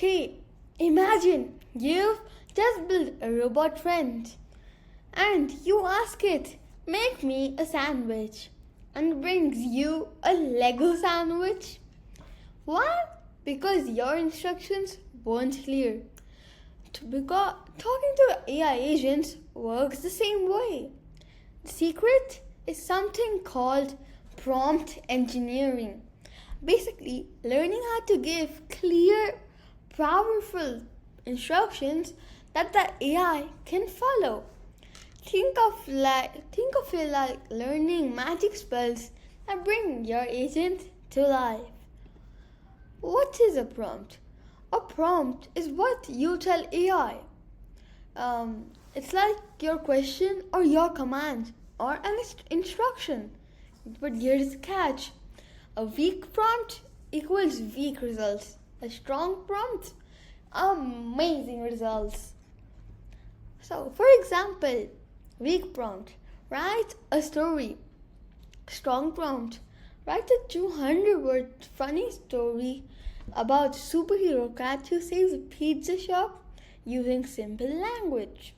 Okay, imagine you've just built a robot friend and you ask it, make me a sandwich, and brings you a Lego sandwich. Why? Because your instructions weren't clear. Because talking to AI agents works the same way. The secret is something called prompt engineering. Basically, learning how to give clear, powerful instructions that the AI can follow. Think of it like learning magic spells that bring your agent to life. What is a prompt? A prompt is what you tell AI. It's like your question or your command or an instruction. But here's the catch. A weak prompt equals weak results. A strong prompt, amazing results. So, for example, weak prompt, write a story. Strong prompt, write a 200-word funny story about superhero cat who saves a pizza shop using simple language.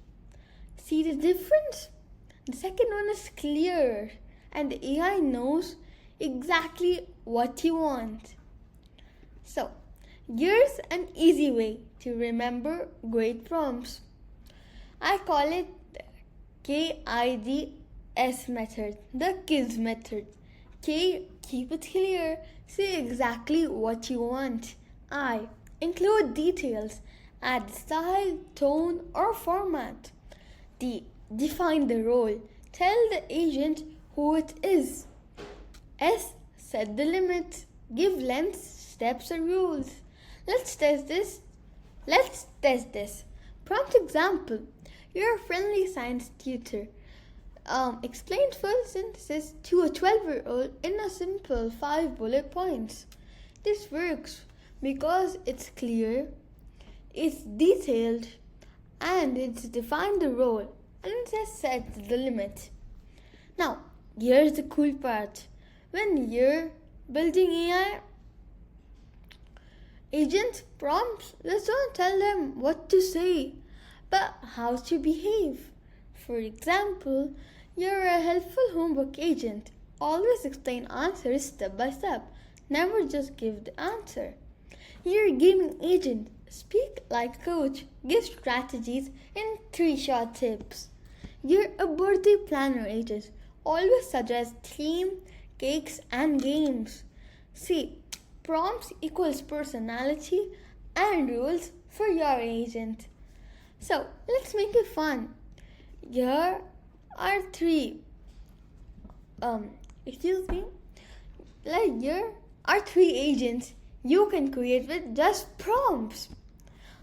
See the difference? The second one is clear and the AI knows exactly what you want. So, here's an easy way to remember great prompts. I call it the KIDS method, the kids method. K, keep it clear, say exactly what you want. I, include details, add style, tone, or format. D, define the role, tell the agent who it is. S, set the limits, give lengths, steps, or rules. Let's test this. Prompt example. You're a friendly science tutor. Explain photosynthesis to a 12-year-old in a simple 5 bullet points. This works because it's clear, it's detailed, and it's defined the role, and it has set the limit. Now, here's the cool part. When you're building AI agent prompts, let's don't tell them what to say, but how to behave. For example, you're a helpful homework agent. Always explain answers step by step. Never just give the answer. You're a gaming agent. Speak like a coach. Give strategies in 3 short tips. You're a birthday planner agent. Always suggest theme, cakes, and games. See, prompts equals personality and rules for your agent. So, let's make it fun. Here are 3 here are 3 agents you can create with just prompts.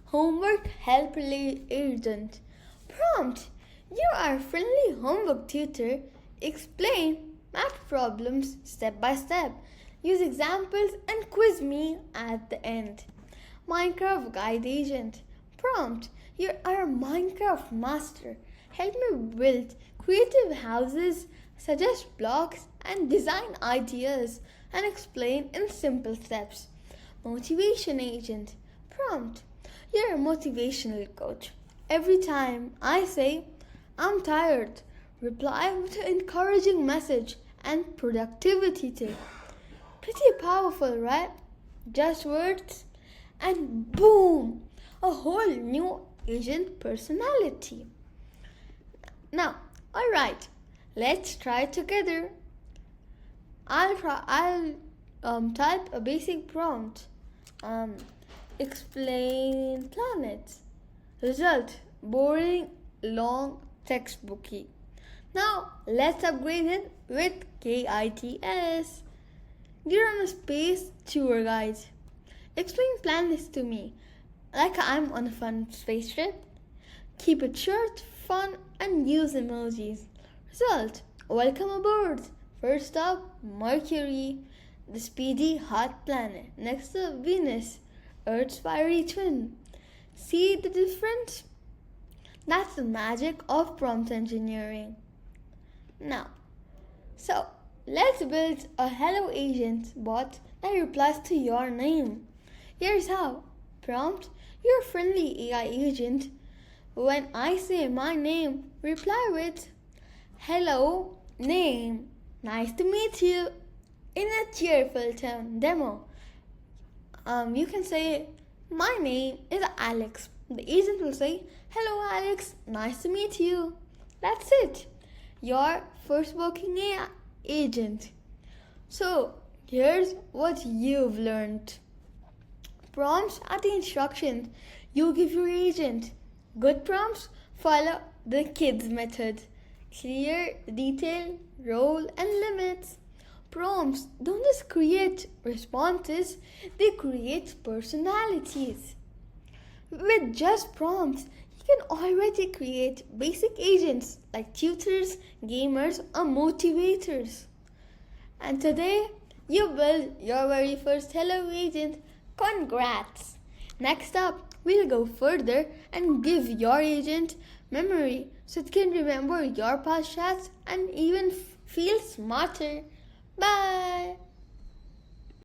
Homework help agent. Prompt. You are a friendly homework tutor. Explain math problems step by step. Use examples and quiz me at the end. Minecraft guide agent. Prompt. You are a Minecraft master. Help me build creative houses, suggest blocks, and design ideas, and explain in simple steps. Motivation agent. Prompt. You're a motivational coach. Every time I say, I'm tired, reply with an encouraging message and productivity tip. Pretty powerful, right? Just words, and boom, a whole new agent personality. Now, alright, let's try it together. I'll type a basic prompt. Explain planets. Result, boring, long, textbooky. Now, let's upgrade it with KITS. You're on a space tour guide. Explain planets to me like I'm on a fun space trip. Keep it short, fun, and use emojis. Result, welcome aboard. First up, Mercury, the speedy hot planet. Next up, Venus, Earth's fiery twin. See the difference? That's the magic of prompt engineering. Now, so let's build a hello agent bot that replies to your name. Here's how. Prompt your friendly AI agent. When I say my name, reply with hello, name, nice to meet you in a cheerful tone. Demo. You can say, my name is Alex. The agent will say, hello Alex, nice to meet you. That's it. Your first working AI agent. So, here's what you've learned. Prompts are the instructions you give your agent. Good prompts follow the kids method. Clear, detail, role, and limits. Prompts don't just create responses, they create personalities. With just prompts, you can already create basic agents like tutors, gamers, or motivators. And today, you build your very first Hello Agent. Congrats! Next up, we'll go further and give your agent memory so it can remember your past chats and even feel smarter. Bye!